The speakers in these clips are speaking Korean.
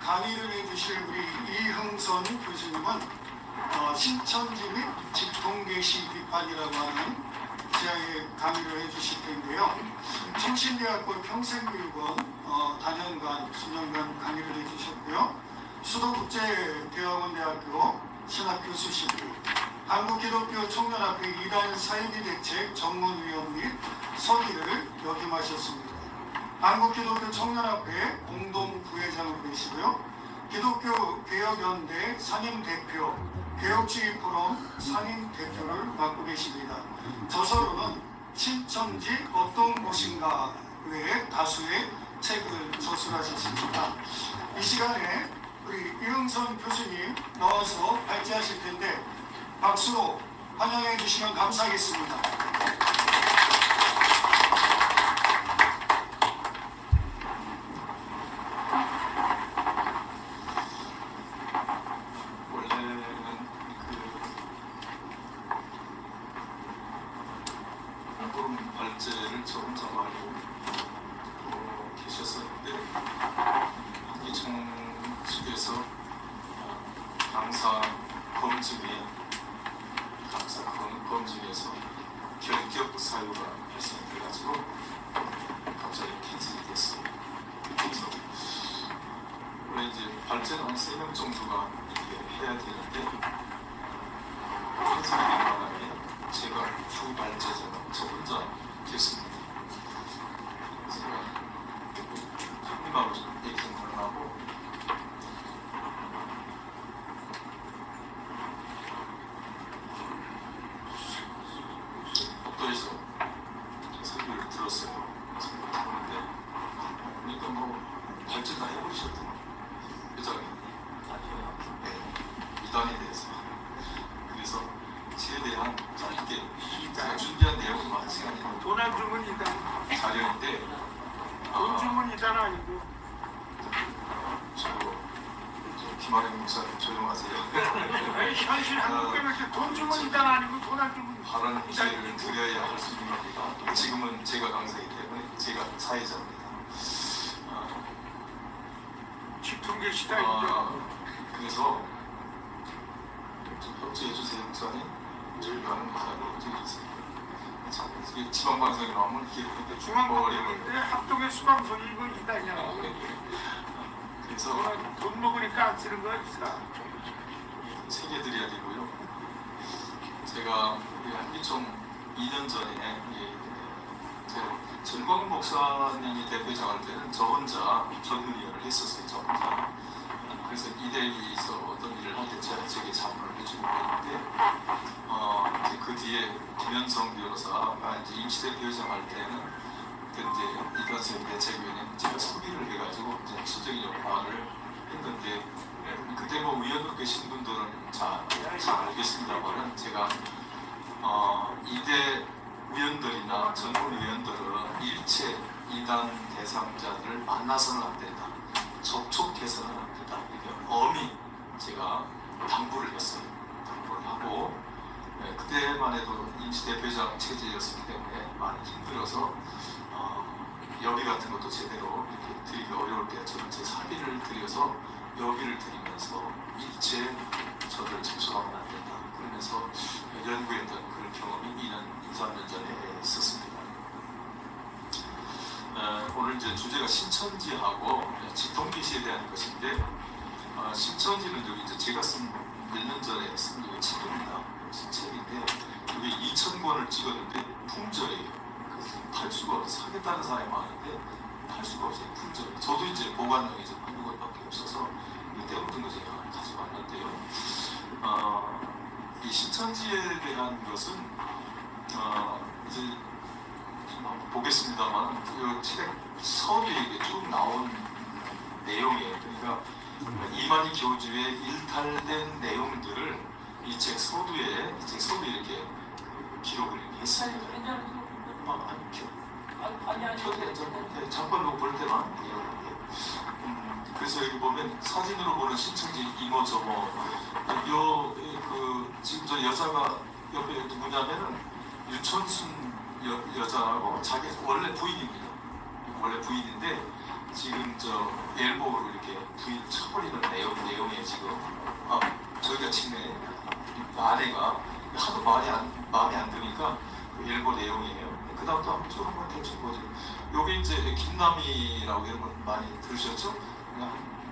강의를 해주실 우리 이흥선 교수님은 신천지 및 직통계시 비판이라고 하는 지하에 강의를 해주실 텐데요. 충신대학교 평생교육원 단연간, 수년간 강의를 해주셨고요. 수도국제대학원대학교 신학교수시고 한국기독교 청년학회 이단 사이비 대책 전문위원 및 서기를 역임하셨습니다. 한국기독교 청년학회 공동부회장으로 계시고요. 기독교 개혁연대 상임대표, 개혁주의 포럼 상임대표를 맡고 계십니다. 저서로는 신천지 어떤 곳인가 외에 다수의 책을 저술하셨습니다. 이 시간에 우리 이흥선 교수님 나와서 발제하실 텐데 박수로 환영해 주시면 감사하겠습니다. 발제를 저 혼자 말고 계셨었는데 한기총 측에서 강사 검증에서 결격 사유가 발생돼가지고 갑자기 캔슬이 됐어요. 그래서 원래 이제 발제는 한 3명 정도가 이렇게 해야 되는데 캔슬이 된 바람에 제가 주발제자가 저 혼자 됐습니다. 제가 손님하고 얘기 좀 하고 복도에서 설교를 들었어요. 설교를 듣는데 그러니까 뭐 발제 다 해버리셨더만 회장님. 아니요. 네, 이단에 대해서. 그래서 지에 대한 짧게 제가 준비한 내용이 많지가 않아요. 돈 안 주면 이단. 자료인데 돈 주면 이단 아니고. 김아령 목사님 조용하세요. 아니, 현실 한국에 이렇게 돈 주면 이단 아니고 돈 안 주면 바른 기회를 드려야 할 수 있는 겁니다. 지금은 제가 강사이기 때문에 제가 사회자입니다. 직통계시다 이죠. 그래서 좀 협조해 주세요, 목사님. 조용하는 목사님 협조해 주세요. 지방방송에 나오면 이게 중앙방송인데 합동의 수방송이 이거 이단이야. 그래서 돈 먹으니까 안 쓰는 거야 이사. 새겨드려야 되고요. 제가 한기총 2년 전에 전광훈 목사님이 대표장할 때는 저 혼자 전문위원을 했었어요. 저 혼자. 그래서 이대리에서 어떤 일을 할 때 제게 자문을 해주고 했는데 그 뒤에 김현성 변호사가 이제 임시대표장 할 때는 이제 이관세 대책위원회 제가 소개를 해가지고 이제 수적인 역할을 했는데 그때 뭐 위원으로 계신 분들은 잘 알겠습니다만은 제가 이대 위원들이나 전문위원들은 일체 이단 대상자들을 만나서는 안 된다, 접촉해서는 안 된다, 이게 엄히 제가 당부를 했어요. 당부를 하고 그때만 해도 임시대표장 체제였기 때문에 많이 힘들어서 여비 같은 것도 제대로 이렇게 드리기 어려울 때 저는 제 사비를 들여서 여비를 드리면서 일체 저를 접촉하면 안 된다, 그러면서 연구했던 그런 경험이 2년 3년 전에 있었습니다. 오늘 이제 주제가 신천지하고 직통계시에 대한 것인데 신천지는 여기 이제 제가 쓴 몇 년 전에 쓴 이거 책입니다. 책인데 이게 2,000권을 찍었는데 품절이에요. 그래서 팔 수가 없어요. 사겠다는 사람이 많은데 팔 수가 없어요. 품절이에요. 저도 이제 보관용이 좀 한두 권밖에 없어서 이거 때묻은 거 제가 가져왔는데요. 이 신천지에 대한 것은 이제 좀 한번 보겠습니다만 그 책 서두에 쭉 나온 내용이에요. 그러니까 이만희 교주의 일탈된 내용들을 이 책 서두에 이렇게 기록을 했습니다. 잠깐 볼 때만. 그래서 여기 보면 사진으로 보는 신천지 이모 저모 지금 저 여자가 옆에 누구냐면은 유천순 여자하고 자기 원래 부인입니다. 원래 부인인데 지금 저 엘보로 이렇게 부인 쳐버리는 내용에 지금 저희가 친해 아내가 하도 마음에 안 드니까 그 엘보 내용이에요. 그 다음도 한번 대충 보죠. 요게 이제 김남희라고 이런 걸 많이 들으셨죠?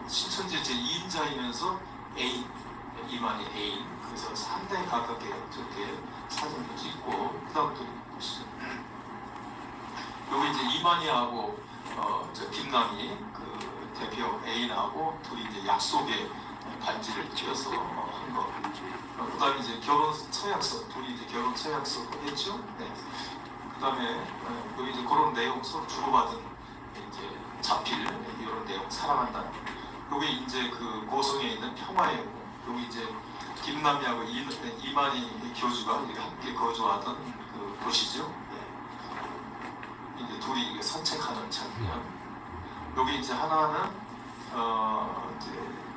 신천지 제 2인자이면서 애인, 이만희 애인. 그래서 상당히 가깝게 저렇게 사진도 찍고, 그 다음 또 보시죠. 여기 이제 이만희하고 저 김남희 그 대표 애인하고 둘이 이제 약속의 반지를 띄어서 한 거. 그다음에 이제 결혼 서약서, 둘이 이제 결혼 서약서 했죠. 네. 그다음에 여기 이제 그런 내용 서로 주고받은 이제 자필 이런 내용 사랑한다. 여기 이제 그 고성에 있는 평화의 여기 이제 김남희하고 이만희 교주가 이렇게 함께 거주하던 그 곳이죠. 네. 이제 둘이 산책하는 장면. 여기 이제 하나는 이제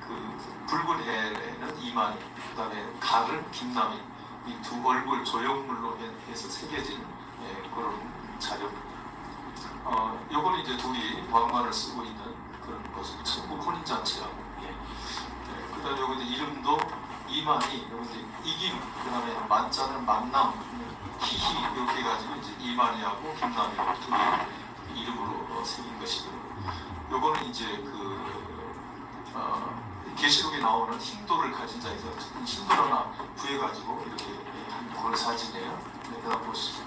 그 붉은 해에는 이만희, 그다음에 가를 김남희, 이 두 얼굴 조형물로 해서 새겨진 그런 자료입니다. 요거는 이제 둘이 왕관을 쓰고 있는 그런 모습, 천국 혼인잔치라고. 그다음에 여기 이제 이름도 이만희, 여기 이제 이김, 그다음에 만자는 만남, 희희 이렇게 해가지고 이제 이만희하고 김남희하고 둘이 이름으로 새긴 것이고요. 요거는 이제 계시록에 나오는 흰돌을 가진 자에서 흰돌 하나 구해가지고 이렇게 한 그런 사진이에요. 네, 그다음 보시죠.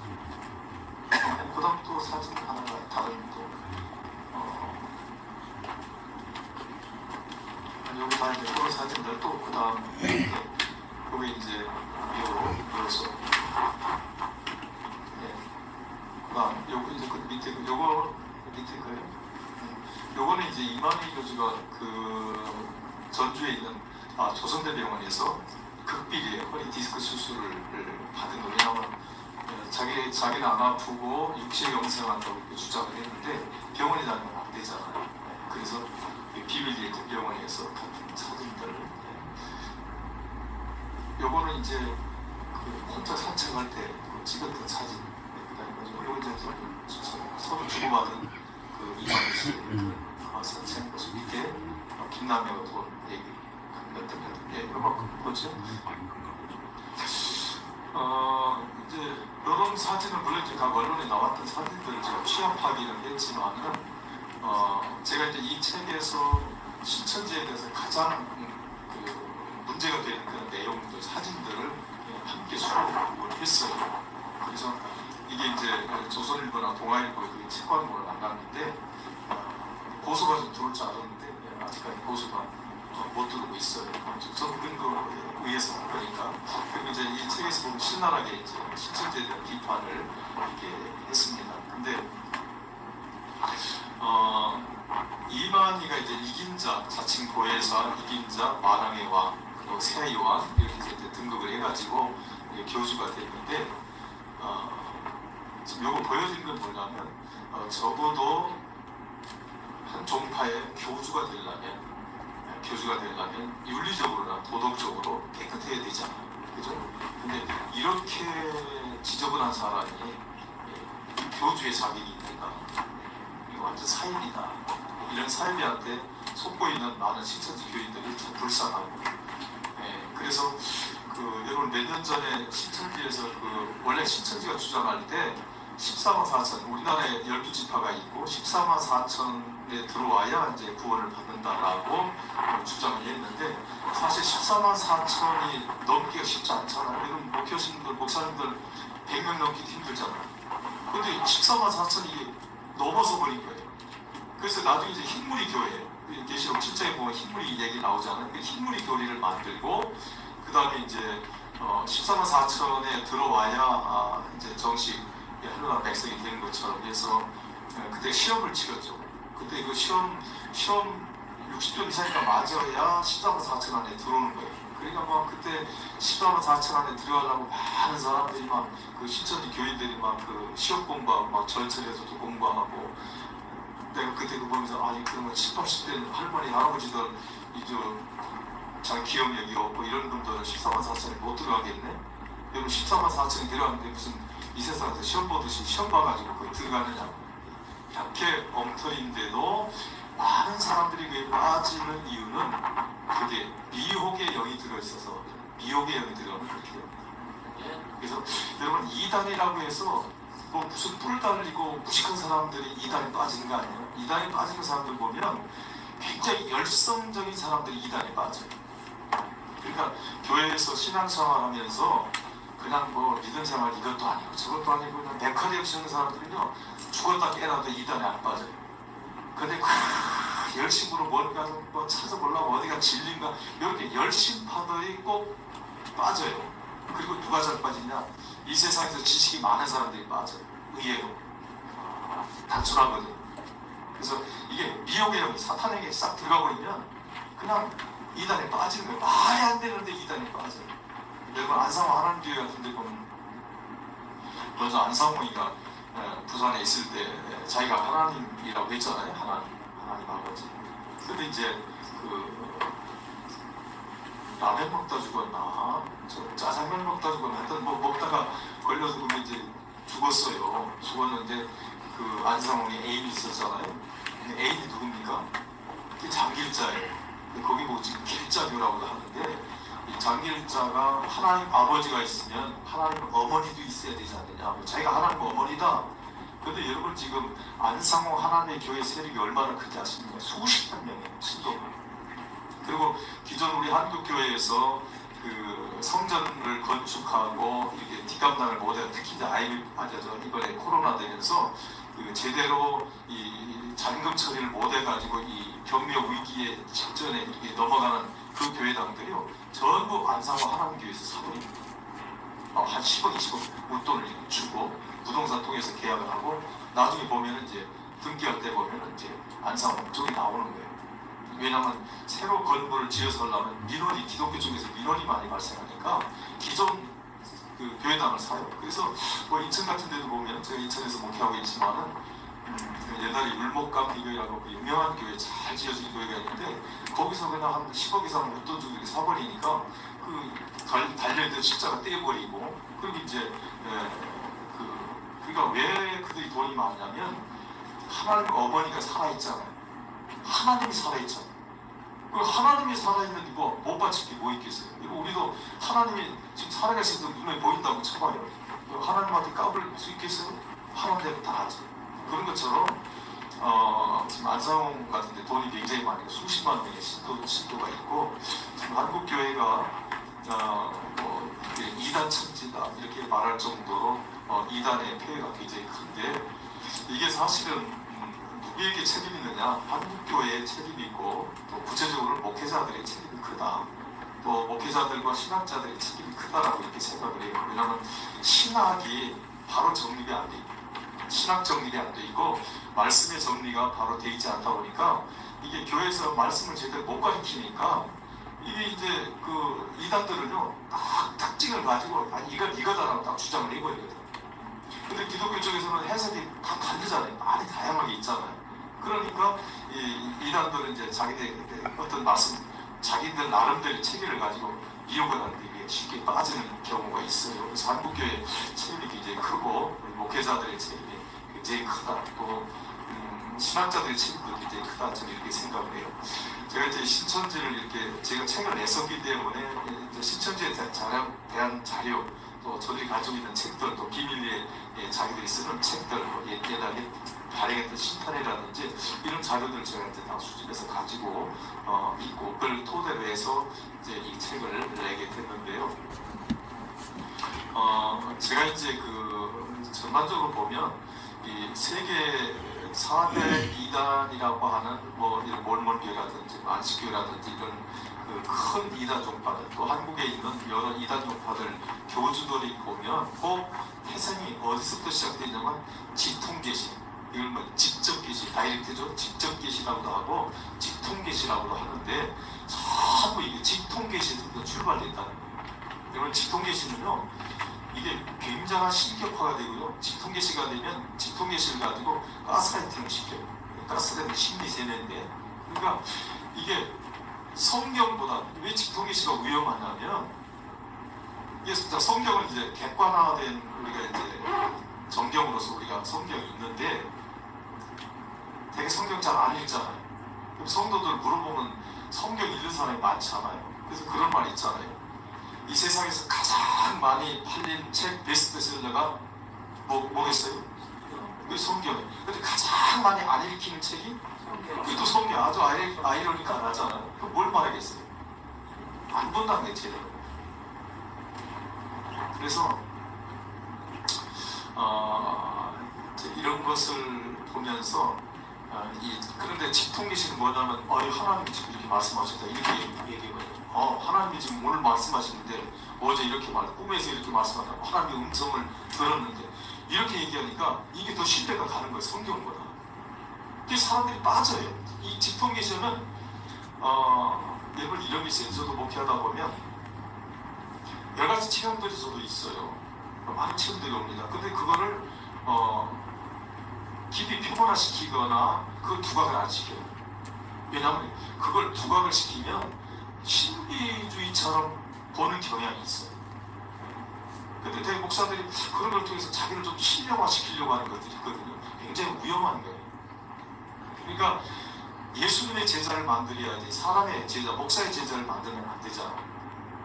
그다음 또 사진 하나가 다른 또 여기 다 이제 그런 사진들 또 그다음 여기 이제 요소. 네. 그다음 요거 이제 그 밑에 요거 밑에 거예요. 요거는 이제 이만희 교주가 그 전주에 있는 조선대병원에서 극비리에 허리 디스크 수술을 받은 거. 왜냐하면 자기는 안 아프고 육체 영생한다고 이렇게 주장을 했는데 병원에 다니면 안 되잖아요. 그래서 비밀리에 병원에서 같은 사진들. 요거는 이제 그 혼자 산책할 때 찍었던 사진. 그다음에 요거 이제 서로 주고받은 그 이만희 씨 산책 모습 밑에 김남희가 돈 얘기 이거 보죠. 이제 여러 사진은 물론 이제 각 언론에 나왔던 사진들을 제가 취합하기는 했지만은 제가 이제 이 책에서 신천지에 대해서 가장 그 문제가 되는 그런 내용들, 사진들을 함께 수록을 했어요. 그래서 이게 이제 조선일보나 동아일보에 책광고를 나갔는데 고소가 좀 들어올 줄 알았는데 아직까지 고소가 못 들어오고 있어요. 전 근거에 의해서 그러니까 그리고 이제 이 책에서 보면 신랄하게 이제 신천지에 대한 비판을 이렇게 했습니다. 근데 이만희가 이제 이긴자, 자칭 고해사, 이긴자, 만왕의 왕, 그리고 세요왕 이렇게 이제 등극을 해가지고 교주가 됐는데 지금 요거 보여드린 건 뭐냐면 적어도 한 종파의 교주가 되려면 윤리적으로나 도덕적으로 깨끗해야 되잖아요. 그죠? 근데 이렇게 지저분한 사람이 교주의 자격이 있는가? 이거 완전 사입이다. 이런 사입이한테 속고 있는 많은 신천지 교인들이 참 불쌍하고. 그래서 여러분 몇 년 전에 신천지에서 원래 신천지가 주장할 때 14만 4천, 우리나라에 12지파가 있고 14만 4천에 들어와야 이제 구원을 받는다라고 주장을 했는데 사실 14만 4천이 넘기가 쉽지 않잖아요. 이런 목회신들, 목사님들 100명 넘기기 힘들잖아요. 근데 14만 4천이 넘어서 버린 거예요. 그래서 나중에 이제 흰무리 교회, 계시록 7장에 보면 흰무리 얘기 나오잖아요. 흰무리 교리를 만들고 그 다음에 이제 14만 4천에 들어와야 이제 정식 헬라 백성이 되는 것처럼 해서 그때 시험을 치렀죠. 그때 그 시험 60점 이상이니까 맞아야 14만 4천 안에 들어오는 거예요. 그러니까 막 그때 14만 4천 안에 들어가려고 많은 사람들이 막 그 신천지 교인들이 막 그 시험 공부하고 막 전철에서도 공부하고 내가 그때 그 보면서 아니 그러면 10, 80대 할머니 할아버지들 이제 자기 기억력이 없고 이런 분들은 14만 4천에 못 들어가겠네? 여러분 14만 4천이 들어갔는데 무슨 이 세상에서 시험 보듯이 시험 봐가지고 거기 들어가느냐고. 이렇게 엉터리인데도 많은 사람들이 그에 빠지는 이유는 그게 미혹의 영이 들어있어서 미혹의 영이 들어가면 그렇게 됩니다. 예? 그래서 여러분 이단이라고 해서 뭐 무슨 뿔 달리고 무식한 사람들이 이단에 빠지는 거 아니에요? 이단에 빠지는 사람들 보면 굉장히 열성적인 사람들이 이단에 빠져요. 그러니까 교회에서 신앙생활 하면서 그냥 뭐 믿음 생활 이것도 아니고 저것도 아니고 그냥 백화대 없이 하는 사람들은요 죽었다 깨어나도 이단에 안 빠져요. 근데 열심으로 뭔가 뭐 찾아보려고 어디가 진리인가 이렇게 열심파들이 꼭 빠져요. 그리고 누가 잘 빠지냐? 이 세상에서 지식이 많은 사람들이 빠져요. 의외로 단순하거든요. 그래서 이게 미혹의 영이 사탄에게 싹 들어가고 있면 그냥 이단에 빠지는 거예요. 말이 안 되는데 이단에 빠져요. 여러분 안상호 하나님교회 같은 데 보면 먼저 안상호이가 부산에 있을 때 자기가 하나님이라고 했잖아요. 하나님 아버지. 근데 이제 라면 먹다 죽었나 저 짜장면 먹다 죽었나 하여튼 뭐 먹다가 걸려서 그게 이제 죽었어요. 죽었는데 그 안상홍이 애인이 있었잖아요. 근데 애인이 누굽니까? 그게 장길자예요. 거기 뭐 지금 길자교라고도 하는데 이 장길자가 하나님 아버지가 있으면 하나님 어머니도 있어야 되지 않느냐. 자기가 하나님 어머니다. 근데 여러분 지금 안상홍 하나님의 교회 세력이 얼마나 큰지 아십니까? 수십만 명이에요. 신도. 그리고 기존 우리 한국교회에서 그 성전을 건축하고 이렇게 뒷감당을 못해요. 특히 이제 이번에 코로나 되면서 그 제대로 이 잔금 처리를 못해가지고 이 경력 위기의 직전에 이렇게 넘어가는 그 교회당들이요 전부 안상호 하나님교회에서 사버립니다. 한 10억, 20억 웃돈을 주고 부동산 통해서 계약을 하고 나중에 보면은 이제 등기할 때 보면은 이제 안상호 쪽이 나오는 거예요. 왜냐하면 새로 건물을 지어서 하려면 민원이 기독교 쪽에서 민원이 많이 발생하니까 기존 그 교회당을 사요. 그래서 뭐 인천 같은 데도 보면 제가 인천에서 목회하고 있지만은 옛날에 율목감리교회라고 그 유명한 교회 잘 지어진 교회가 있는데 거기서 그냥 한 10억 이상 웃돈 주고 이렇게 사버리니까 그 달려있던 십자가 떼버리고 그리고 이제 그러니까 왜 그들이 돈이 많냐면 하나님 어머니가 살아있잖아요. 하나님이 살아있잖아요. 그 하나님이 살아있는데 뭐 못 바칠 게 뭐 있겠어요? 우리도 하나님이 지금 살아계신 그 눈에 보인다고 쳐봐요. 하나님한테 까불 수 있겠어요? 하나님대로 다 하지. 그런 것처럼 지금 안상홍 같은데 돈이 굉장히 많이 수십만 명의 신도가 있고 지금 한국 교회가 뭐 이단 천지다 이렇게 말할 정도로 이단의 폐해가 굉장히 큰데 이게 사실은 누구에게 책임이 있느냐? 한국교회의 책임이 있고 또 구체적으로 목회자들의 책임이 크다. 또 목회자들과 신학자들의 책임이 크다라고 이렇게 생각을 해요. 왜냐하면 신학이 바로 정립이 안 돼 있고 신학 정립이 안 돼 있고 말씀의 정리가 바로 돼 있지 않다 보니까 이게 교회에서 말씀을 제대로 못 가르치니까 이게 이제 그 이단들은요 딱 특징을 가지고 아니 이건 이거다라고 딱 주장을 해버리거든요. 근데 기독교 쪽에서는 해석이 다 다르잖아요. 많이 다양하게 있잖아요. 그러니까 이단들은 이제 자기들 어떤 말씀, 자기들 나름대로 체계를 가지고 미혹을 하는데 이게 쉽게 빠지는 경우가 있어요. 그래서 한국교회 책임이 굉장히 크고 목회자들의 책임이 굉장히 크다. 또 신학자들의 책임도 굉장히 크다. 저는 이렇게 생각을 해요. 제가 이제 신천지를 이렇게 제가 책을 냈었기 때문에 이제 신천지에 대한 자료 또 저들이 가지고 있는 책들 또 비밀리에 자기들이 쓰는 책들 옛날에 발행했던 신탄이라든지 이런 자료들을 제가 이제 다 수집해서 가지고 있고 그걸 토대로 해서 이제 이 책을 내게 됐는데요. 제가 이제 그 전반적으로 보면 이 세계 4대 이단이라고 하는 뭐 이런 몰몬교회라든지 안식교회라든지 이런 그 큰 이단 종파들 또 한국에 있는 여러 이단 종파들 교주들이 보면 꼭 태생이 어디서부터 시작되냐면 직통계시 이걸 뭐 직접계시 다이렉트죠. 직접계시라고도 하고 직통계시라고도 하는데 전부 이게 직통계시부터 출발됐다는 거예요. 여러분 직통계시는요 이게 굉장한 신격화가 되고요. 직통계시가 되면 직통계시를 가지고 가스라이팅을 시켜요. 가스라이팅 심리세뇌인데 그러니까 이게 성경보다 왜 직통계시가 위험하냐면 이게 성경은 이제 객관화된 우리가 이제 정경으로서 우리가 성경이 있는데 되게 성경 잘 안 읽잖아요. 그럼 성도들 물어보면 성경 읽는 사람이 많지 않아요. 그래서 그런 말이 있잖아요. 이 세상에서 가장 많이 팔린 책 베스트셀러가 뭐겠어요? 그 성경이에요. 근데 가장 많이 안 읽히는 책이 그것도 성경. 아주 아이러니까 안 하잖아요. 그럼 뭘 말하겠어요? 안 본다는 게 제대로. 그래서 이런 것을 보면서 그런데 직통계시는 뭐냐면 하나님이 지금 이렇게 말씀하셨다 이렇게 얘기해요. 하나님이 지금 오늘 말씀하시는데 어제 이렇게 꿈에서 이렇게 말씀하셨다. 하나님의 음성을 들었는데 이렇게 얘기하니까 이게 더 신뢰가 가는 거예요. 성경보다. 그게 사람들이 빠져요. 이 직통계시는 여러분 이런 게 있어요. 저도 목회하다 보면 여러 가지 체험들이 저도 있어요. 많은 체험들이 옵니다. 근데 그거를 깊이 표본화시키거나 그 두각을 안 시켜요. 왜냐하면 그걸 두각을 시키면 신비주의처럼 보는 경향이 있어요. 근데 대개 목사들이 그런 걸 통해서 자기를 좀 신령화시키려고 하는 것들이 있거든요. 굉장히 위험한 거예요. 그러니까 예수님의 제자를 만들어야지 사람의 제자, 목사의 제자를 만들면 안 되잖아.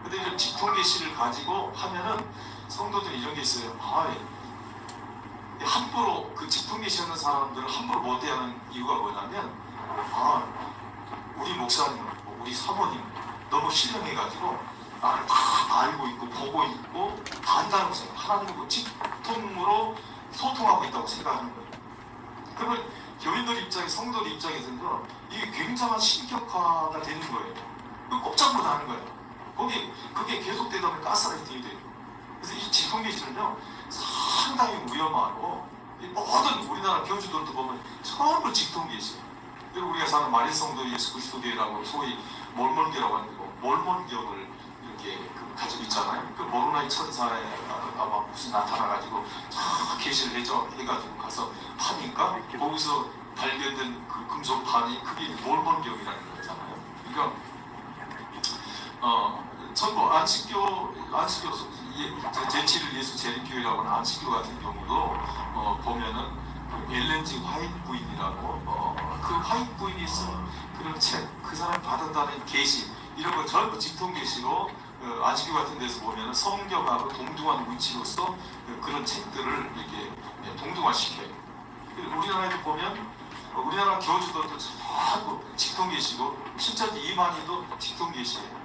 근데 이런 직통계시를 가지고 하면은 성도들이 이런 게 있어요. 함부로 그 직통계시 하는 사람들을 함부로 못 대하는 이유가 뭐냐면 우리 목사님, 우리 사모님 너무 신령해가지고 나를 다 알고 있고 보고 있고 다 안다고 생각. 하나님과 직통으로 소통하고 있다고 생각하는 거예요. 그러면 교인들 입장에, 성도들 입장에서는 이게 굉장한 신격화가 되는 거예요. 그 꼼짝도 하는 거예요. 그게 계속되다 보면 가스라이팅이 돼요. 그래서 이 직통계시는요 상당히 위험하고 모든 우리나라 교주들도 보면 전부 직통계시. 그리고 우리가 사는 마리성도 예수 그리스도교회라고 소위 몰몬교라고 하는 거, 몰몬교를 이렇게 가지고 있잖아요. 그 모르나이 천사에 아마 무슨 나타나가지고 계시를 해가지고 가서 파니까 거기서 발견된 그 금속판이 그게 몰몬교이라는 거잖아요. 그러니까 전부 안식교 제7일 예수 재림교회라고 하는 안식교 같은 경우도 보면은 그 엘렌지 화이트 부인이라고 그 화이트 부인이 있어요. 그런 책, 그 사람 받았다는 계시 이런 거 전부 직통계시로 안식교 같은 데서 보면은 성경하고 동등한 위치로서 그런 책들을 이렇게 동등화시켜요. 우리나라에도 보면 우리나라 교주들도 전부 직통계시고 신천지 이만희도 직통계시예요.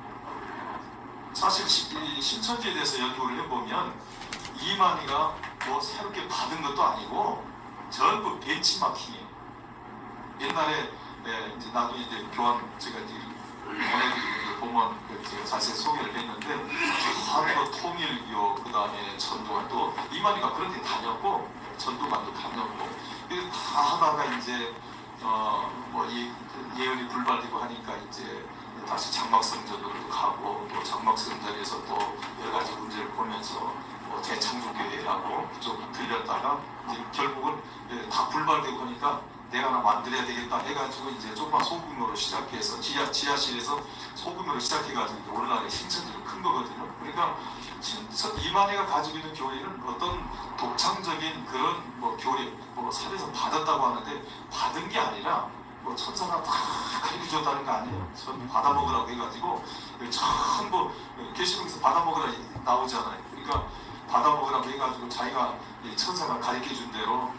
사실 신천지에 대해서 연구를 해보면 이만희가 뭐 새롭게 받은 것도 아니고 전부 벤치마킹이에요. 옛날에 이제 나중에 이제 교환 제가 이제 보내드리는 보면 제가 자세히 소개를 했는데 한국 통일교 그 다음에 전도관도 이만희가 그런 데 다녔고 전도관도 다녔고 그래서 다 하다가 이제 예언이 불발되고 하니까 이제 다시 장막성전으로 가고 또 장막성전에서 또 여러 가지 문제를 보면서 재창조교회라고 좀 들렸다가 이제 결국은 다 불발되고 하니까 내가 하나 만들어야 되겠다 해가지고 이제 조그만 소규모로 시작해서 지하실에서 소규모로 시작해가지고 오늘날의 신천지로 큰 거거든요. 그러니까 이만희가 가지고 있는 교리는 어떤 독창적인 그런 교리, 산에서 받았다고 하는데 받은 게 아니라 천사가 다 가르쳐줬다는 거 아니에요. 전 받아먹으라고 해가지고 전부 계시록에서 받아먹으라 나오잖아요. 그러니까 받아먹으라고 해가지고 자기가 천사가 가르쳐준 대로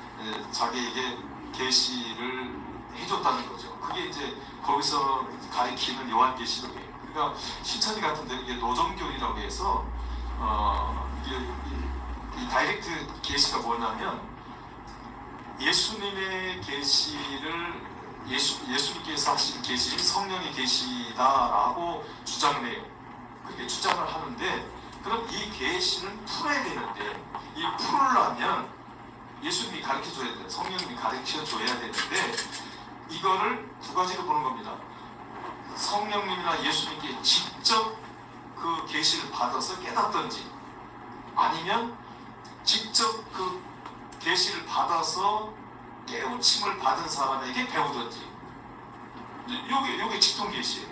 자기에게 계시를 해줬다는 거죠. 그게 이제 거기서 가르치는 요한계시록이에요. 그러니까 신천지 같은 데는 이게 노정교리라고 해서 이 다이렉트 계시가 뭐냐면 예수님의 계시를 예수님께서 하신 계시, 성령의 계시다라고 주장을 해요. 그렇게 주장을 하는데 그럼 이 계시는 풀어야 되는데 이 풀으려면 예수님이 가르쳐줘야 돼요. 성령님이 가르쳐줘야 되는데 이거를 두 가지로 보는 겁니다. 성령님이나 예수님께 직접 그 계시를 받아서 깨닫든지 아니면 직접 그 계시를 받아서 깨우침을 받은 사람에게 배우든지 요게 직통계시예요.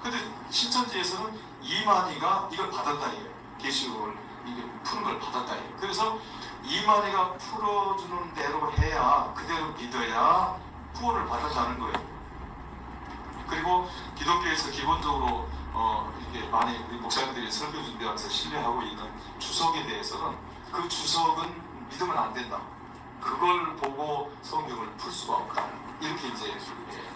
근데 신천지에서는 이만희가 이걸 받았다예요. 계시록을 이게 푸는 걸 받았다예요. 그래서 이만희가 풀어주는 대로 해야 그대로 믿어야 구원을 받았다는 거예요. 그리고 기독교에서 기본적으로 이게 많이 우리 목사님들이 설교 준비하면서 신뢰하고 있는 주석에 대해서는 그 주석은 믿으면 안 된다. 그걸 보고 성경을 풀 수가 없다. 이렇게 이제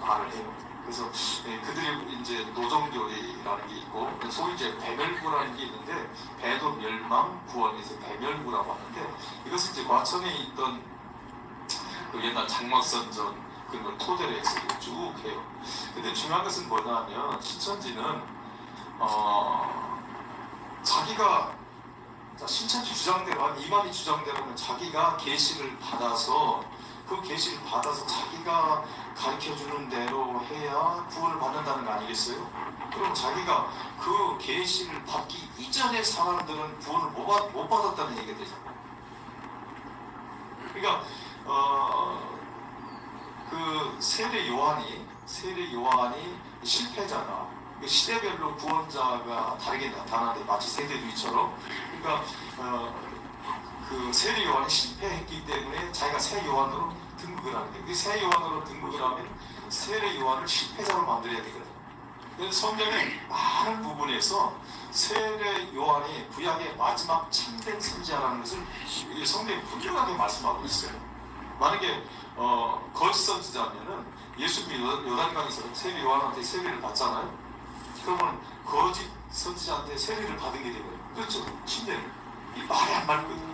말을 해요. 그래서 그들이 이제 노정교리라는 게 있고 소위 이제 배멸구라는 게 있는데 배도 멸망 구원에서 배멸구라고 하는데 이것은 이제 과천에 있던 그 옛날 장막선전 그런 걸 토대로 해서 쭉 해요. 근데 중요한 것은 뭐냐면 신천지는 자기가 신천지 주장대로 이만희 주장대로는 자기가 계시를 받아서 그 계시를 받아서 자기가 가르쳐주는 대로 해야 구원을 받는다는 거 아니겠어요? 그럼 자기가 그 계시를 받기 이전의 사람들은 구원을 못 받았다는 얘기가 되잖아요. 그러니까 그 세례 요한이 실패자다. 시대별로 구원자가 다르게 나타나는데 마치 세대주의처럼. 그러니까 그 세례 요한이 실패했기 때문에 자기가 새 요한으로 등극을 하는데 그 새 요한으로 등극을 하면 세례 요한을 실패자로 만들어야 되거든요. 그래서 성경의 많은 부분에서 세례 요한이 구약의 마지막 참된 선지자라는 것을 성경이 분명하게 말씀하고 있어요. 만약에 거짓 선지자면은 예수님이 요단강에서 세례 요한한테 세례를 받잖아요. 그러면 거짓 선지자한테 세례를 받은 게 되고요. 그렇죠. 침례를. 이 말이 안 맞거든요.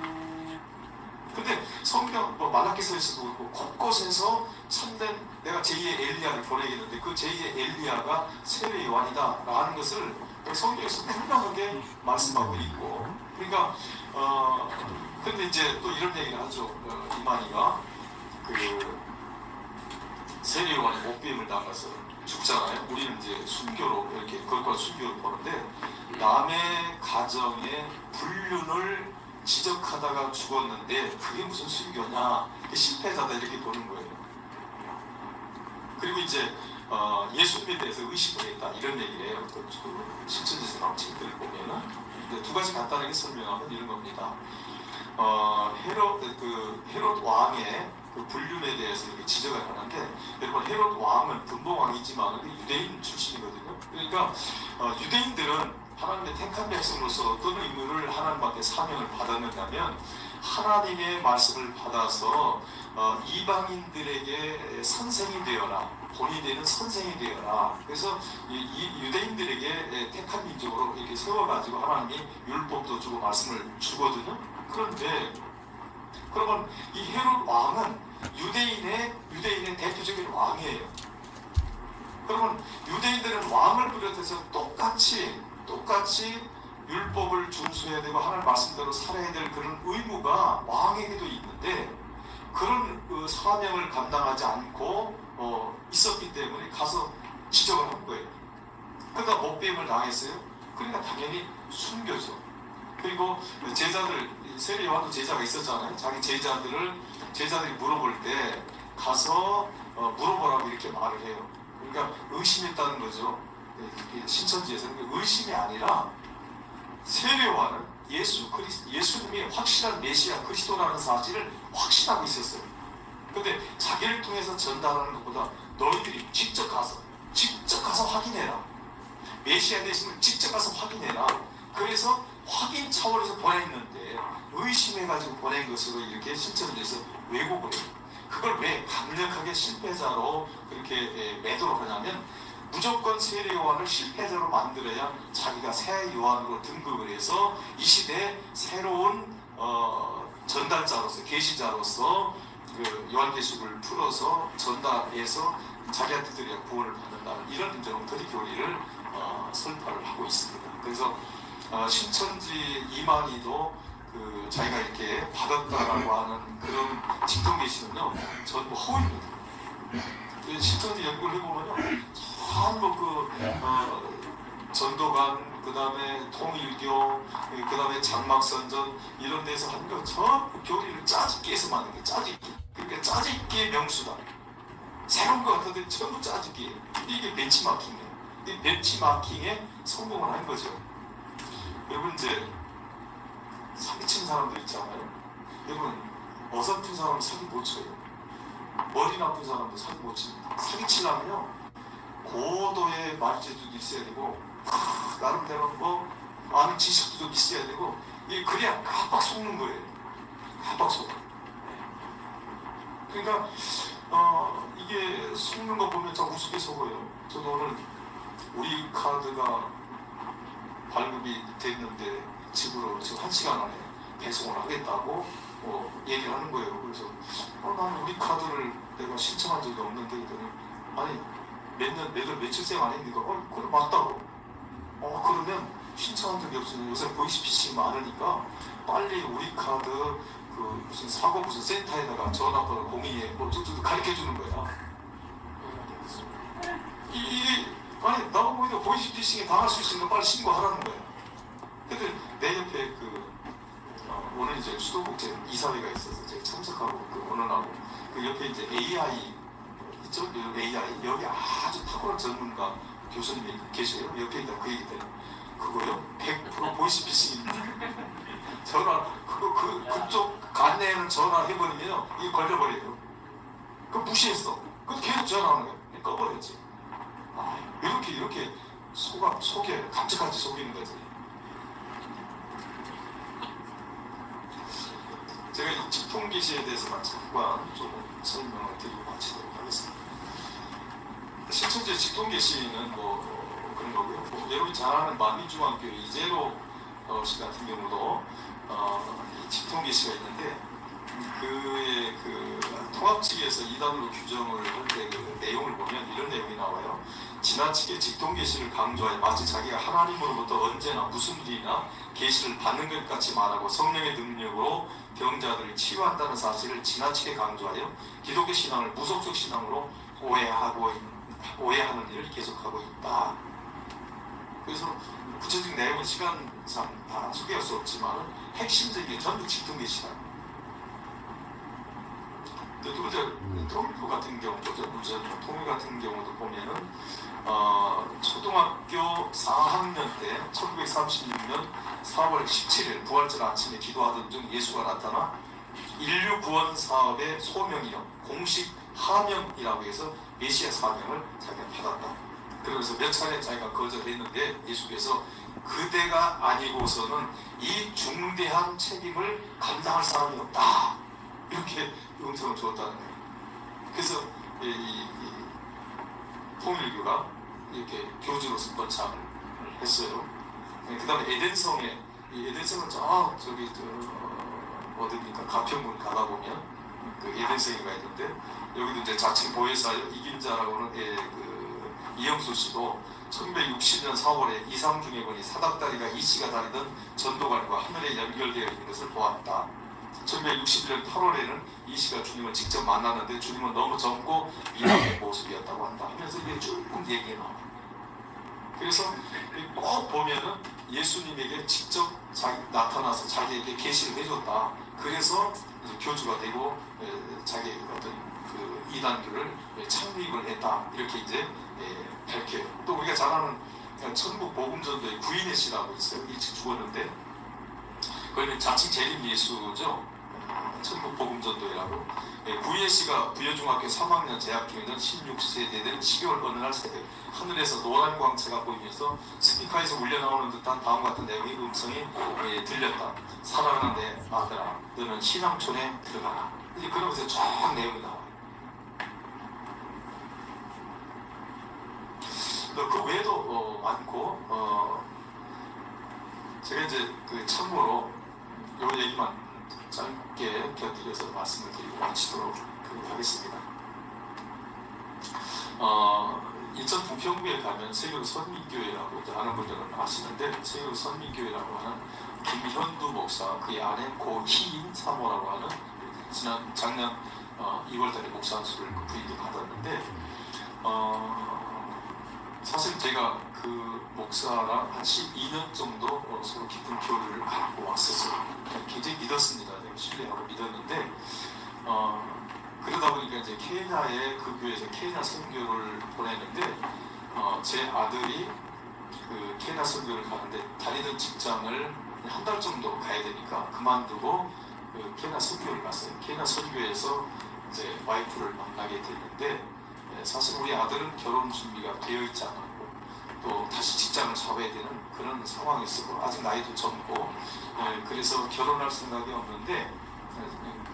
근데 성경 말라기서에서도 그렇고 곳곳에서 참된 내가 제2의 엘리야를 보내겠는데 그 제2의 엘리야가 세례 요한이다 라는 것을 성경에서 분명하게 말씀하고 있고 그러니까 근데 이제 또 이런 얘기를 하죠. 이만희가 그 세례 요한의 목배임을 당해서 죽잖아요. 우리는 이제 순교로 이렇게 그것과 순교를 보는데 남의 가정의 불륜을 지적하다가 죽었는데 그게 무슨 순교냐? 실패자다 이렇게 보는 거예요. 그리고 이제 예수님에 대해서 의심을 했다 이런 얘기를 해요. 그 신천지에서 나온 책들을 보면은 두 가지 간단하게 설명하면 이런 겁니다. 헤롯 왕의 그 불륜에 대해서 이렇게 지적을 하는데 여러분 헤롯 왕은 분봉왕이지만 유대인 출신이거든요. 그러니까 유대인들은 하나님의 택한 백성으로서 어떤 의무를 하나님한테 사명을 받았는가면 하나님의 말씀을 받아서 이방인들에게 선생이 되어라. 본이 되는 선생이 되어라. 그래서 이 유대인들에게 택한 민족으로 이렇게 세워가지고 하나님이 율법도 주고 말씀을 주거든요. 그런데 그러면 이 헤롯 왕은 유대인의 대표적인 왕이에요. 그러면 유대인들은 왕을 비롯해서 똑같이 율법을 준수해야 되고 하나님 말씀대로 살아야 될 그런 의무가 왕에게도 있는데 그런 사명을 감당하지 않고 있었기 때문에 가서 지적을 한 거예요. 그러니까 목배임을 당했어요. 그러니까 당연히 순교죠. 그리고 제자들 세례 요한도 제자가 있었잖아요. 자기 제자들이 물어볼 때 가서 물어보라고 이렇게 말을 해요. 그러니까 의심했다는 거죠. 신천지에서는 의심이 아니라 세례 요한은 예수님이 확실한 메시아 그리스도라는 사실을 확신하고 있었어요. 근데 자기를 통해서 전달하는 것보다 너희들이 직접 가서 확인해라. 메시아 되심을 직접 가서 확인해라. 그래서 확인 차원에서 보냈는데 의심해가지고 보낸 것으로 이렇게 신천지에서 왜곡을 해요. 그걸 왜 강력하게 실패자로 그렇게 매도를 하냐면 무조건 세례 요한을 실패자로 만들어야 자기가 새 요한으로 등극을 해서 이 시대에 새로운 전달자로서 계시자로서 그 요한계시록을 풀어서 전달해서 자기한테 구원을 받는다는 이런 이제 엉터리 교리를 설파를 하고 있습니다. 그래서 신천지 이만희도 그 자기가 이렇게 받았다라고 하는 그런 직통계시는요 전부 허위입니다. 신천지 연구를 해보면요 전부 전도관, 그 다음에 통일교, 그 다음에 장막선전 이런 데서 한 거 전부 교리를 짜집기 해서 만든 게 짜집기. 그러니까 짜집기의 명수다. 새로운 것 같은데 전부 짜집기예요. 이게 벤치마킹이에요. 이 벤치마킹에 성공을 한 거죠. 여러분 이제 사기친 사람들 있잖아요. 여러분 어설픈 사람 사기 못 쳐요. 머리 나쁜 사람도 사기 못 칩니다. 사기 치려면요 고도의 말재주도 있어야 되고 나름대로 뭐 아는 지식도 좀 있어야 되고 그래야 깜빡 속는 거예요. 깜빡 속아. 그러니까 이게 속는 거 보면 참 우습게 속어요. 저도 오늘 우리 카드가 발급이 됐는데 집으로 지금 1시간 안에 배송을 하겠다고 얘기를 하는 거예요. 그래서 나는 우리 카드를 내가 신청한 적이 없는데 그랬더니 아니 며칠생 아닙니까? 그래 맞다고. 그러면 신청한 적이 없으면 요새 보이스피싱이 많으니까 빨리 우리 카드 그 무슨 사고 무슨 센터에다가 전화번호 공의에 뭐 쭉쭉 가르쳐 주는 거야. 아니 나가 보니까 보이스피싱에 당할 수 있으면 빨리 신고하라는 거야. 근데 내 옆에 오늘 이제 수도국제 이사회가 있어서 제가 참석하고 오늘하고 그 옆에 이제 AI 있죠? AI 여기 아주 탁월한 전문가 교수님이 계셔요. 옆에 있다 그 얘기들 그거요 100% 보이스피싱입니다. 전화 그쪽 간내에는 전화해버리면 이게 걸려버려요. 그 무시했어. 그 계속 전화하는 거예요. 꺼버렸지. 이렇게 속에 갑자기 속이는 거지. 제가 이 직통계시에 대해서만 잠깐 조금 설명을 드리고 마치도록 하겠습니다. 신천지 직통계시는 그런 거고요. 여러분이 잘 아는 만위중앙교 이재로 씨 같은 경우도 이 직통계시가 있는데 그의 통합 측에서 이단으로 규정을 할 때 그 내용을 보면 이런 내용이 나와요. 지나치게 직통계시를 강조하여 마치 자기가 하나님으로부터 언제나 무슨 일이나 계시를 받는 것 같이 말하고 성령의 능력으로 병자들을 치유한다는 사실을 지나치게 강조하여 기독교 신앙을 무속적 신앙으로 오해하는 일을 계속하고 있다. 그래서 구체적인 내용은 시간상 다 소개할 수 없지만 핵심적인 게 전부 직통계시다. 두 번째 통일부 같은 경우도 통일 같은 경우도 보면은 초등학교 4학년 때 1936년 4월 17일 부활절 아침에 기도하던 중 예수가 나타나 인류 구원 사업의 소명이요 공식 하명이라고 해서 메시아 사명을 자기가 받았다. 그러면서 몇 차례 자기가 거절했는데 예수께서 그대가 아니고서는 이 중대한 책임을 감당할 사람이 없다. 이렇게 음성을 주었다는 거예요. 그래서 이 통일교가 이렇게 교주로서 번창을 했어요. 그 다음에 에덴성에 에덴성은 저기 어디입니까? 가평군 가다 보면 그 에덴성이가 있는데 여기도 이제 자칭 보혜사요 이긴 자라고는 이영수 씨도 1960년 4월에 이상중에 보니 사닥다리가 이씨가 다니던 전도관과 하늘에 연결되어 있는 것을 보았다. 1961년 8월에는 이씨가 주님을 직접 만났는데 주님은 너무 젊고 미남의 모습이었다고 한다 하면서 이게 쭉 얘기가 나와요. 그래서 꼭 보면은 예수님에게 직접 나타나서 자기에게 계시를 해줬다. 그래서 이제 교주가 되고 자기 어떤 그 이단교를 창립을 했다. 이렇게 이제 밝혀요. 또 우리가 잘 아는 천국 복음전도의 구인의 씨라고 있어요. 일찍 죽었는데 그거는 자칭 재림 예수죠. 천국 복음전도회라고. 구인의 씨가 부여중학교 3학년 재학 중에는 16세 된 12월 어느 날 새벽 하늘에서 노란 광채가 보이면서 스피커에서 울려나오는 듯한 다음 같은 내용의 음성이 들렸다. 사랑하는 내 아들아, 너는 신앙촌에 들어가라. 이제 그러면서 쫙 내용이 나와요. 그 외에도 많고 제가 이제 참고로 요 얘기만 짧게 곁들여서 말씀을 드리고 마치도록 하겠습니다. 인천 부평구에 가면 세계로 선민교회라고 아는 분들은 아시는데 세계로 선민교회라고 하는 김현두 목사 그의 아내 고희인 사모라고 하는 작년 2월달에 목사 안수를 그 부인이 받았는데 사실 제가 그 목사랑 한 12년 정도 서로 깊은 교류를 갖고 왔었어요. 굉장히 믿었습니다. 제가 신뢰하고 믿었는데 그러다 보니까 이제 케냐에 그 교회에서 케냐 선교를 보냈는데 제 아들이 그 케냐 선교를 가는데 다니던 직장을 한 달 정도 가야 되니까 그만두고 그 케냐 선교를 갔어요. 케냐 선교에서 이제 와이프를 만나게 됐는데 사실 우리 아들은 결혼 준비가 되어 있지 않았고 또 다시 직장을 잡아야 되는 그런 상황이었고 아직 나이도 젊고 그래서 결혼할 생각이 없는데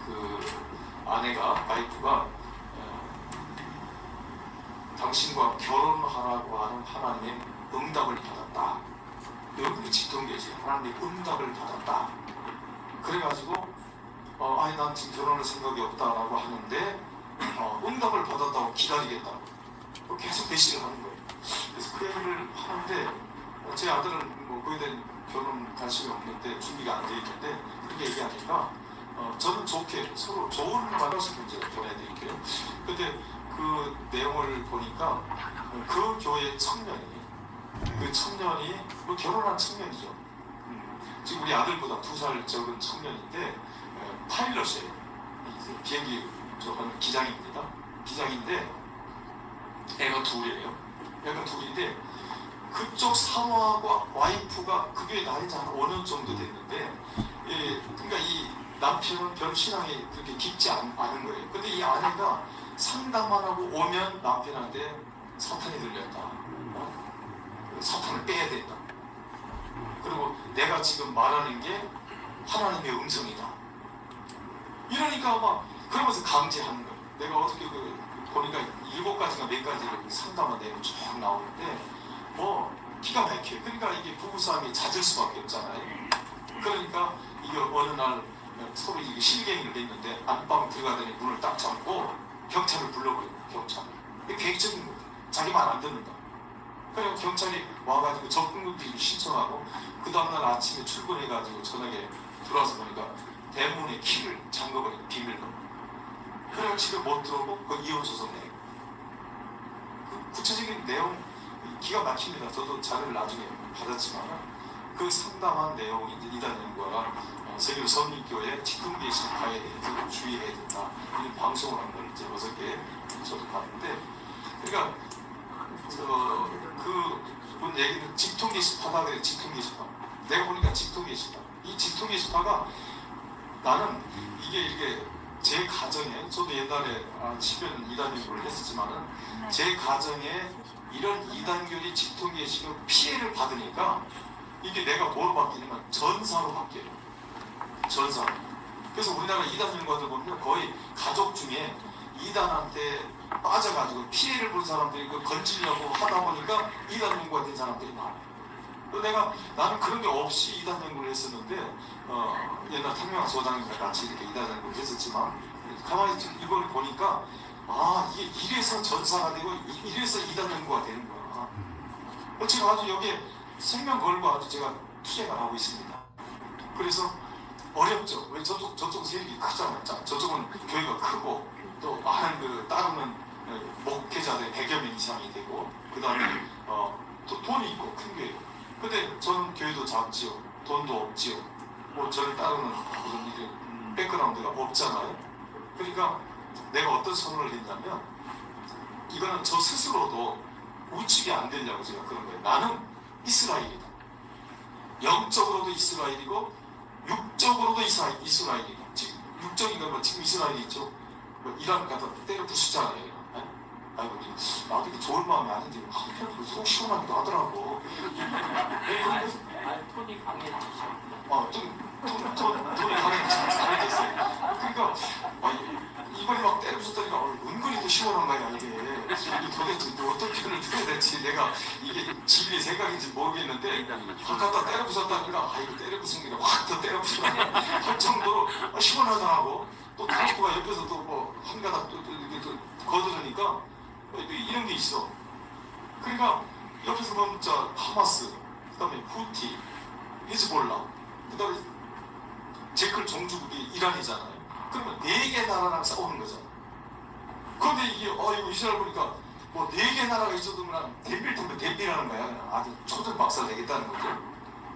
그 아내가 와이프가 당신과 결혼하라고 하는 하나님의 응답을 받았다. 여기 직통계시 하나님의 응답을 받았다. 그래가지고 아니 난 지금 결혼할 생각이 없다라고 하는데 응답을 받았다고 기다리겠다고 계속 배신을 하는 거예요. 그래서 그 얘기를 하는데 제 아들은 뭐 거기에 대한 결혼 관심이 없는데 준비가 안 돼 있는데 그렇게 얘기하니까 저는 좋게 서로 좋은 만나서 이제 보내드릴게요. 근데 그 내용을 보니까 그 교회 청년이 뭐 결혼한 청년이죠. 지금 우리 아들보다 2살 적은 청년인데 파일럿이에요. 비행기 하는 기장입니다. 기장인데 애가 둘이에요. 애가 둘인데 그쪽 사모하고 와이프가 그게 나이 한 5년 정도 됐는데 그러니까 이 남편은 별 신앙이 그렇게 깊지 않은 거예요. 근데 이 아내가 상담만 하고 오면 남편한테 사탄이 들렸다. 사탄을 빼야 된다. 그리고 내가 지금 말하는 게 하나님의 음성이다. 이러니까 막 그러면서 강제하는 거예요. 내가 어떻게 보니까 7가지가 몇 가지를 상담한 내용이 쭉 나오는데 뭐 기가 막혀요. 그러니까 이게 부부싸움이 잦을 수밖에 없잖아요. 그러니까 이게 어느 날 서로 이게 실갱이를 했는데 안방 들어가더니 문을 딱 잠고 경찰을 불러버려요. 경찰. 이게 계획적인 거예요. 자기 말 안 듣는다. 그래서 경찰이 와가지고 접근금지를 신청하고 그 다음날 아침에 출근해가지고 저녁에 들어와서 보니까 대문에 키를 잠궈버리고 비밀로. 그래서 집에 못 들어오고 그 이혼 소송 내고. 그 구체적인 내용 기가 막힙니다. 저도 자료를 나중에 받았지만 그 상담한 내용이 이제 이단연구가 세계로 선민교회 직통계시파에 대해서 주의해야 된다. 이런 방송을 한 걸 이제 어저께 저도 봤는데, 그러니까 그분 얘기는 직통계시파다 그래. 직통계시파. 내가 보니까 직통계시파. 이 직통계시파가 나는 이게 제 가정에 저도 옛날에 10여 년 이단연구를 했었지만은 제 가정에 이런 이단교리 직통계시가 피해를 받으니까 이게 내가 뭐로 바뀌냐면 전사로 바뀌어요. 전사. 그래서 우리나라 이단연구가들 보면 거의 가족 중에 이단한테 빠져가지고 피해를 본 사람들이 건지려고 하다 보니까 이단연구가 된 사람들이 많아요. 그래서 나는 그런 게 없이 이단연구를 했었는데 옛날 탕명한 소장님과 같이 이렇게 이단연구를 했었지만 가만히 이걸 보니까 이게 이래서 전사가 되고 이래서 이단연구가 되는 거야. 지금 아주 여기에 생명 걸고 아주 제가 투쟁을 하고 있습니다. 그래서 어렵죠. 왜 저쪽 세력이 크잖아요. 저쪽은 교회가 크고 또 많은 따르는 목회자들 100여 명 이상이 되고 그 다음에 또 돈이 있고 큰 교회. 근데 저는 교회도 작지요. 돈도 없지요. 뭐 저를 따르는 그런 일이 백그라운드가 없잖아요. 그러니까 내가 어떤 선언을 했냐면 이거는 저 스스로도 우측이 안 되려고 제가 그런 거예요. 나는 이스라엘이다. 영적으로도 이스라엘이고 육적으로도 이스라엘이다. 지금 육적인 건 지금 이스라엘이 있죠. 이란 갖다 때려 부수잖아요. 아이고 나도 이게 좋은 마음이 아닌데 한편으로 속 시원하기도 하더라고. 톤이 강해지죠. 돈이 강해졌어요. 그러니까 이번에 막 때려 부쉈다니까 은근히 또 시원한 거야 이게 도대체 어떤 편을 들어야 될지 내가 이게 진리 생각인지 모르겠는데 갖다 때려 부쉈다니까 이거 때려 부순 게 확 더 때려 부순다 할 정도로 시원하더라고. 또 트럼프가 옆에서 또 뭐 한 가닥 또 이렇게 또 거두니까 이런 게 있어. 그러니까 옆에서 보면 하마스, 그 다음에 후티, 히즈볼라, 그 다음에 제클 종주국이 이란이잖아요. 그러면 4개 나라랑 싸우는 거잖아. 그런데 이게 이거 이스라엘 보니까 뭐 4개 나라가 있어도 그냥 댐빌하는 거야. 그냥 아주 초전 박살 내겠다는 거죠.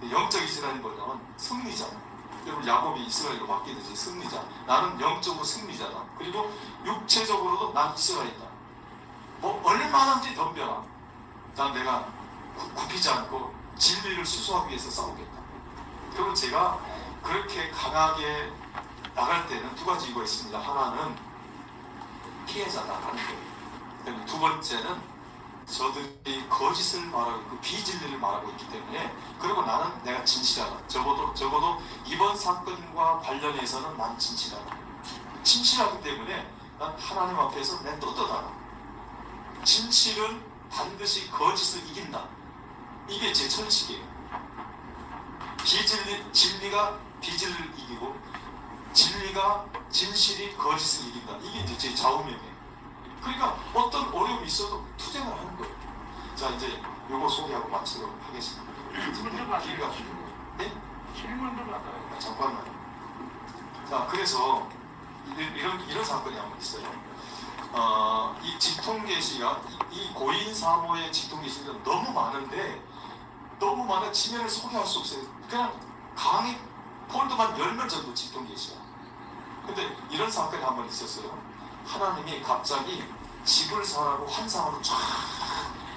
영적 이스라엘 뭐냐면 승리잖아. 여러분 야곱이 이스라엘로 바뀌듯이 승리자. 나는 영적으로 승리자다. 그리고 육체적으로도 난 이스라엘이다. 뭐 얼마든지 덤벼라. 난 내가 굽히지 않고 진리를 수수하기 위해서 싸우겠다. 그리고 제가 그렇게 강하게 나갈 때는 2가지 이유가 있습니다. 하나는 피해자다라는 거예요. 그다음에 두 번째는 저들이 거짓을 말하고 그 비진리를 말하고 있기 때문에, 그리고 나는 내가 진실하다. 적어도 이번 사건과 관련해서는 난 진실하다. 진실하기 때문에 난 하나님 앞에서 내 떳떳하다. 진실은 반드시 거짓을 이긴다. 이게 제 철칙이에요. 진리가 비진리를 이기고 진실이 거짓을 이긴다. 이게 이제 제 좌우명이에요. 그러니까 어떤 어려움이 있어도 투쟁을 하는 거예요. 자, 이제 요거 소개하고 마치도록 하겠습니다. 질문도 받아요. 네? 질문도 받아요. 잠깐만요. 자, 그래서 이런 사건이 한 번 있어요. 이 직통계시가 이 고인 사모의 직통계시가 너무 많은데 너무 많아 지면을 소개할 수 없어요. 그냥 강의 폴더만 열면 전부 직통계시야. 근데 이런 사건이 한 번 있었어요. 하나님이 갑자기 집을 사라고 환상으로 쫙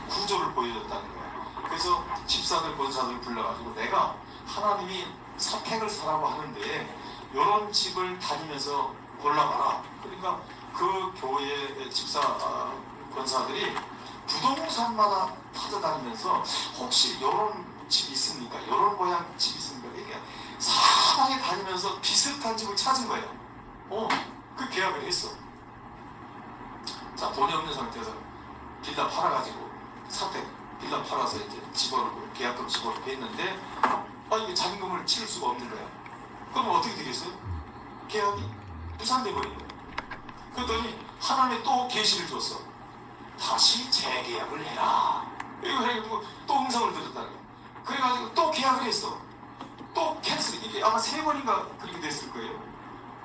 구조를 보여줬다는 거예요. 그래서 집사들 권사들 불러가지고 내가 하나님이 사택을 사라고 하는데 이런 집을 다니면서 골라봐라. 그러니까 그 교회의 집사 권사들이 부동산마다 찾아다니면서 혹시 이런 집 있습니까? 이런 모양 집 있습니까? 이렇게 사방에 다니면서 비슷한 집을 찾은 거예요. 그 계약을 했어. 자, 돈이 없는 상태에서 빌라 팔아가지고 사택 빌라 팔아서 이제 집어넣고 계약금 집어넣고 했는데 이게 잔금을 치를 수가 없는 거야. 그럼 어떻게 되겠어요? 계약이 무산돼 버린 거예요. 그랬더니 하나님이 또 계시를 줬어. 다시 재계약을 해라. 이거 해가지고 또 음성을 들었다는 거야. 그래가지고 또 계약을 했어. 또 캔슬. 이게 아마 3번인가 그렇게 됐을 거예요.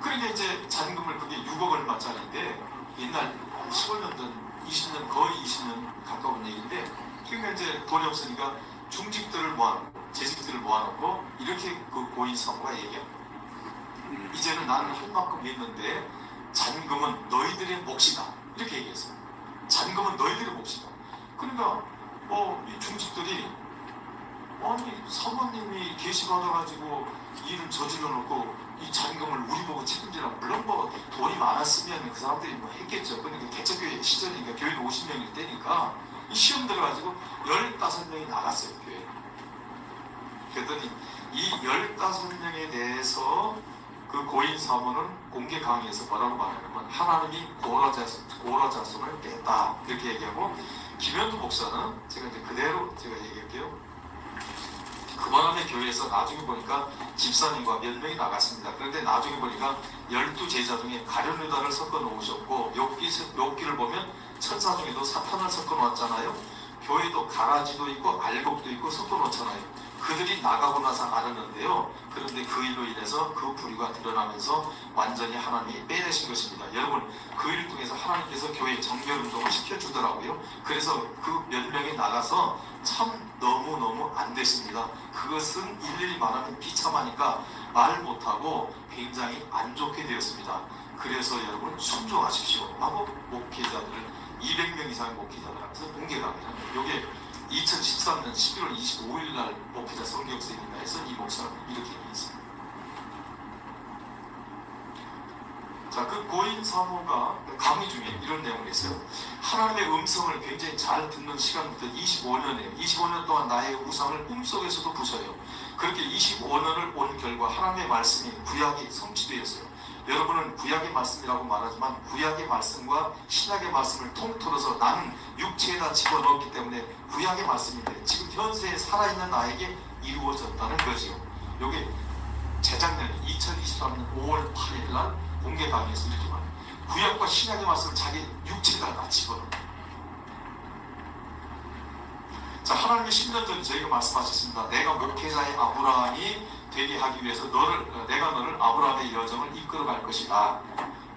그러니까 이제 잔금을 그게 6억 얼마짜리인데 옛날 15년 전 20년 거의 20년 가까운 얘기인데, 그러니까 이제 돈이 없으니까 중직들을 모아놓고 재직들을 모아놓고 이렇게 그 고인 사모가 얘기해. 이제는 나는 할 만큼 했는데 잔금은 너희들의 몫이다. 이렇게 얘기했어요. 잔금은 너희들의 몫이다. 그러니까 이 중직들이 아니 사모님이 계시받아가지고 일을 저질러 놓고 이 잔금을 우리 보고 책임지라. 물론 돈이 많았으면 그 사람들이 했겠죠. 근데 개척교회 시절이니까 교회도 50명일 때니까 이 시험 들어가지고 15명이 나갔어요, 교회. 그랬더니 이 15명에 대해서 그 고인 사모는 공개 강의에서 뭐라고 말하냐면 하나님이 고라 자손을 뺐다. 이렇게 얘기하고, 김현두 목사는 제가 이제 그대로 제가 얘기할게요. 그만함의 교회에서 나중에 보니까 집사님과 몇 명이 나갔습니다. 그런데 나중에 보니까 12제자 중에 가룟유다를 섞어 놓으셨고, 욥기를 보면 천사 중에도 사탄을 섞어 놓았잖아요. 교회도 가라지도 있고 알곡도 있고 섞어 놓잖아요. 그들이 나가고 나서 알았는데요. 그런데 그 일로 인해서 그 불의가 드러나면서 완전히 하나님이 빼내신 것입니다. 여러분, 그 일 통해서 하나님께서 교회 정결운동을 시켜주더라고요. 그래서 그 몇 명이 나가서 참 너무너무 안 됐습니다. 그것은 일일이 말하면 비참하니까 말 못하고 굉장히 안 좋게 되었습니다. 그래서 여러분 순종하십시오 하고 목회자들을 200명 이상의 목회자들 앞에서 공개 강의를 합니다. 이게 2013년 11월 25일 날 목회자 성경 세미나에서 이 목사는 이렇게 얘기했습니다. 자, 그 고인 사모가 강의 중에 이런 내용을 했어요. 하나님의 음성을 굉장히 잘 듣는 시간부터 25년이에요. 25년 동안 나의 우상을 꿈속에서도 부셔요. 그렇게 25년을 온 결과 하나님의 말씀이 구약이 성취되었어요. 여러분은 구약의 말씀이라고 말하지만 구약의 말씀과 신약의 말씀을 통틀어서 나는 육체에다 집어넣었기 때문에 구약의 말씀인데 지금 현세에 살아있는 나에게 이루어졌다는 거지요. 이게 재작년 2023년 5월 8일 날 공개 강의에서 이렇게 말해요. 구약과 신약의 말씀을 자기 육체에다 다 집어넣어. 자, 하나님이 10년 전에 저희가 말씀하셨습니다. 내가 목회자의 아브라함이 되게 하기 위해서 내가 너를 아브라함의 여정을 이끌어갈 것이다.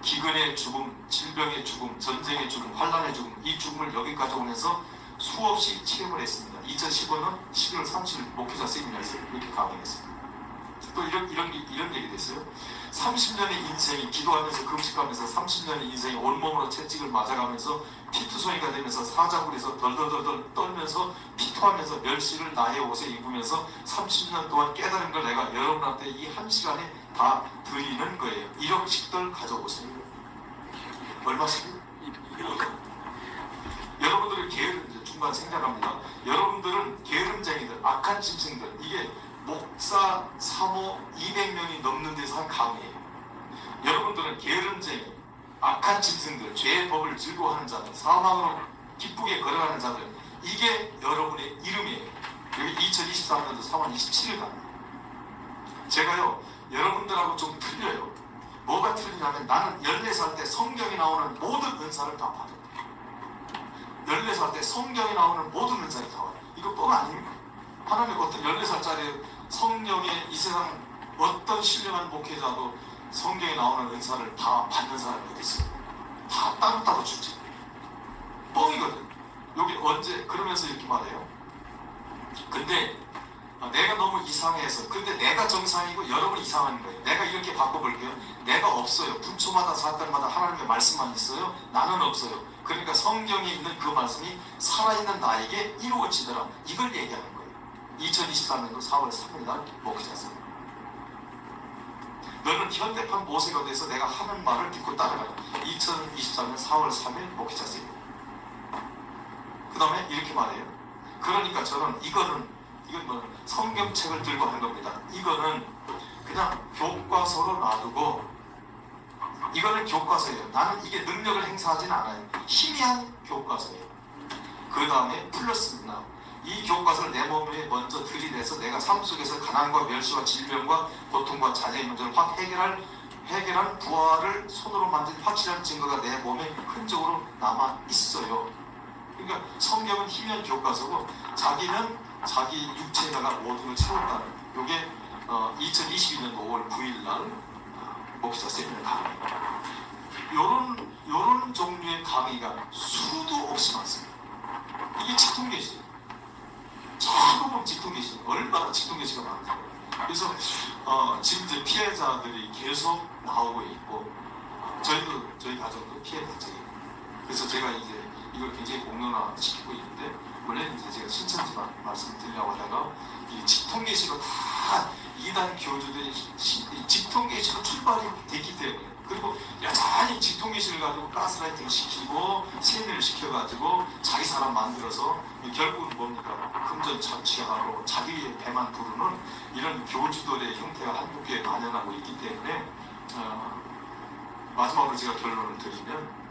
기근의 죽음, 질병의 죽음, 전쟁의 죽음, 환란의 죽음, 이 죽음을 여기까지 오면서 수없이 체험을 했습니다. 2015년 11월 30일 목회자 세미나에서 이렇게 강의했습니다. 또 이런 얘기 됐어요. 30년의 인생이 기도하면서 금식하면서 30년의 인생이 온몸으로 채찍을 맞아가면서 피투성이가 되면서 사자굴에서 덜덜덜 떨면서 피투하면서 멸시를 나의 옷에 입으면서 30년 동안 깨달은 걸 내가 여러분한테 이 한 시간에 다 드리는 거예요. 1억씩들 가져오세요. 얼마씩? 이거거든요. 여러분들은 게으름, 중간 생략합니다. 여러분들은 게으름쟁이들, 악한 짐승들, 이게 목사, 사모 200명이 넘는 데서 한 강의예요. 여러분들은 게으름쟁이, 악한 짐승들, 죄의 법을 즐거워하는 자들, 사망으로 기쁘게 걸어가는 자들, 이게 여러분의 이름이에요. 여기 2023년도 3월 27일 갑니다. 제가요, 여러분들하고 좀 틀려요. 뭐가 틀리냐면 나는 14살 때 성경에 나오는 모든 은사를 다 받았다. 14살 때 성경에 나오는 모든 은사를 다 받았다. 이거 뻥 아닙니까? 하나님 어떤 14살짜리 성령의 이 세상 어떤 신령한 목회자도 성경에 나오는 은사를 다 받는 사람이 어디 있어요? 다 따로따로 주지. 뻥이거든. 여기 언제 그러면서 이렇게 말해요. 근데 내가 너무 이상해서, 근데 내가 정상이고 여러분이 이상한 거예요. 내가 이렇게 바꿔볼게요. 내가 없어요. 분초마다 사건마다 하나님의 말씀만 있어요. 나는 없어요. 그러니까 성경에 있는 그 말씀이 살아있는 나에게 이루어지더라. 이걸 얘기하는 거예요. 2023년도 4월 3일 날 목회자세요. 너는 현대판 모세가 돼서 내가 하는 말을 듣고 따라가라. 2023년 4월 3일 목회자세요. 그 다음에 이렇게 말해요. 그러니까 저는 이건 뭐 성경책을 들고 한 겁니다. 이거는 그냥 교과서로 놔두고, 이거는 교과서예요. 나는 이게 능력을 행사하진 않아요. 희미한 교과서예요. 그 다음에 플러스입니다. 이 교과서를 내 몸에 먼저 들이대서 내가 삶 속에서 가난과 멸시와 질병과 고통과 자녀의 문제를 확 해결한 부활을 손으로 만든 확실한 증거가 내 몸에 흔적으로 남아 있어요. 그러니까 성경은 희미한 교과서고, 자기는 자기 육체에다가 모든 걸 채웠다는, 이게 2022년 5월 9일 날 목회자 세미나 강의. 요런 종류의 강의가 수도 없이 많습니다. 이게 직통계시. 자꾸 보면 직통계시. 얼마나 직통계시가 많은지. 그래서 지금 이제 피해자들이 계속 나오고 있고, 저희 가정도 피해자예요. 그래서 제가 이제 이걸 굉장히 공론화 시키고 있는데, 원래는 이제 제가 신천지만 말씀드리려고 하다가 이 직통계시로 다 이단 교주들이 직통계시로 출발이 됐기 때문에, 그리고 여전히 직통계시를 가지고 가스라이팅 시키고 세뇌를 시켜가지고 자기 사람 만들어서 결국은 뭡니까? 금전 착취하고 자기의 배만 부르는 이런 교주들의 형태가 한국교회에 만연하고 있기 때문에, 마지막으로 제가 결론을 드리면,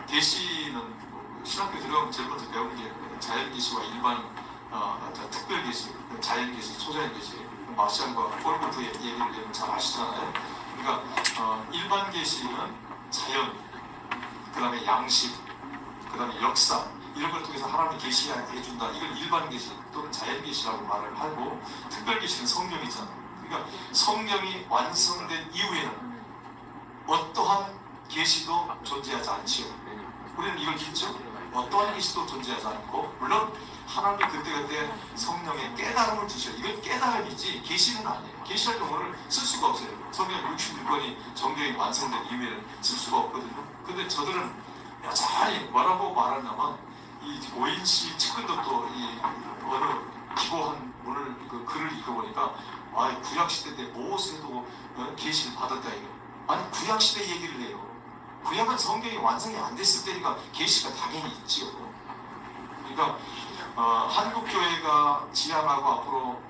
계시는 신학교 들어가면 제일 먼저 배우는 게 자연계시와 일반 특별계시, 자연계시, 초자연계시, 마시안과 폴고프의 얘기를 여러분 잘 아시잖아요. 그러니까 일반 계시는 자연, 그 다음에 양식, 그 다음에 역사, 이런 걸 통해서 하나님이 계시해준다. 이걸 일반 계시 또는 자연 계시라고 말을 하고, 특별 계시는 성경이잖아요. 그러니까 성경이 완성된 이후에는 어떠한 계시도 존재하지 않지요. 우리는 이걸 믿죠. 어떠한 계시도 존재하지 않고, 물론 하나님이 그때그때 성령의 깨달음을 주셔요. 이건 깨달음이지 계시는 아니에요. 계시할 용어를 쓸 수가 없어요. 성경 66권이 정경이 완성된 이후에는 쓸 수가 없거든요. 근데 저들은 여전히 뭐라고 말하냐면, 이 오인시 측근도 또 이 어느 기고한 오늘 그 글을 읽어보니까, 구약시대 때 모세도 계시를 받았다 이거. 아니, 구약시대 얘기를 해요. 구약은 성경이 완성이 안 됐을 때니까 계시가 당연히 있지요. 그러니까 한국교회가 지향하고 앞으로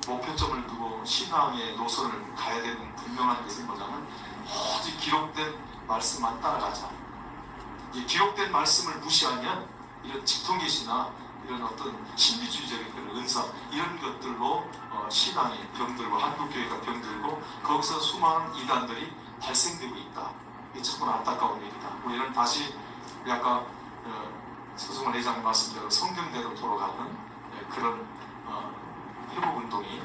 목표점을 두고 신앙의 노선을 가야 되는 분명한 것은 뭐냐면, 오직 기록된 말씀만 따라가자. 이 기록된 말씀을 무시하면 이런 직통계시나 이런 어떤 신비주의적인 그런 은사, 이런 것들로 신앙이 병들고 한국교회가 병들고, 거기서 수많은 이단들이 발생되고 있다. 이게 참으로 안타까운 일이다. 우리는 다시 아까 서승원 회장님 말씀대로 성경대로 돌아가는 그런 회복운동이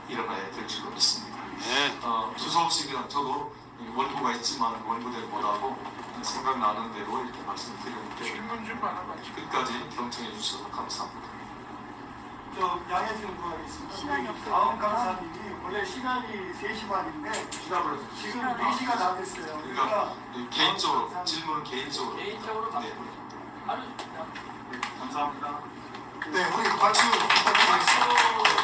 일어나야 될 줄로 믿습니다. 네. 두서없이 그냥 저도 원고가 있지만 원고대로 못하고 생각나는 대로 이렇게 말씀드리는데, 질문 좀 많아가지고. 끝까지 경청해 주셔서 감사합니다. 저 양해진 구하고 있습니다. 시간이 없어요. 다음 강사님이 원래 시간이 3시 반인데 지금 4시가 다 됐어요. 그러니까 개인적으로 질문은 개인적으로. 네. 감사합니다. 네, 우리 박수 부탁드리겠습니다.